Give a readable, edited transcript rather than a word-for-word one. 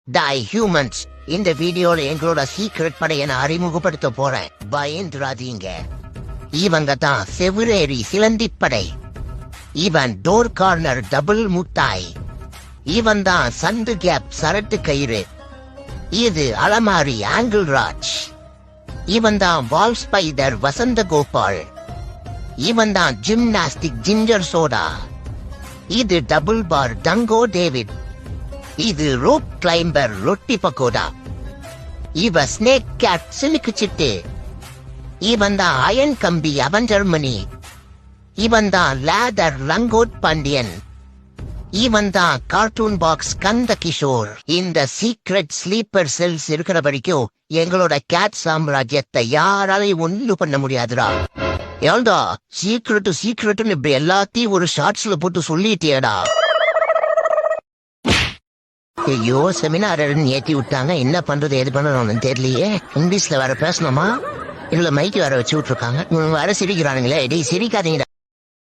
டாய் humans, இந்த வீடியோல எங்களோட சீக்ரெட் படையை நான் அறிமுகப்படுத்த போறேன். பயந்துராதீங்க. இவங்க தான் பிப்ரவரி சிலந்திப்படை. இவன் டோர் கார்னர் டபுள் முட்டாய். இவன் தான் சந்து கேப் சரட்டு கயிறு. இது அலமாரி ஆங்கிள் ராஜ். இவன் தான் வால் ஸ்பைடர் வசந்த கோபால். இவன் தான் ஜிம்னாஸ்டிக் ஜிஞ்சர் சோடா. இது டபுள் பார் டங்கோ டேவிட். இது ரோப் கிளைம்பர் ரொட்டி பக்கோடா. இவ ஸ்னேக் கேட் சிலுக்கு சிட்டு. இவன் தான் அயன் கம்பி அவஞ்சர் மணி. இவன் தான் லேதர் லங்கோட் பாண்டியன். இவன் தான் கார்ட்டூன் பாக்ஸ் கந்த கிஷோர். இந்த சீக்ரெட் ஸ்லீப்பர் செல்ஸ் இருக்கிற வரைக்கும் எங்களோட கேட் சாம்ராஜ்யத்தை யாராலையும் ஒண்ணு பண்ண முடியாதுடா. ஏண்டா சீக்ரெட்னு இப்படி எல்லாத்தையும் ஒரு ஷார்ட்ஸ்ல போட்டு சொல்லிட்டியடா. ஐயோ, செமினார் ஏற்றி விட்டாங்க. என்ன பண்றது எது பண்ணணும்னு தெரியலையே. இங்கிலீஷ்ல வேற பேசணுமா? இல்ல மைக்கு வேற வச்சு விட்டுருக்காங்க. வர சிரிக்கிறானுங்களே. டேய் சிரிக்காதீங்கடா.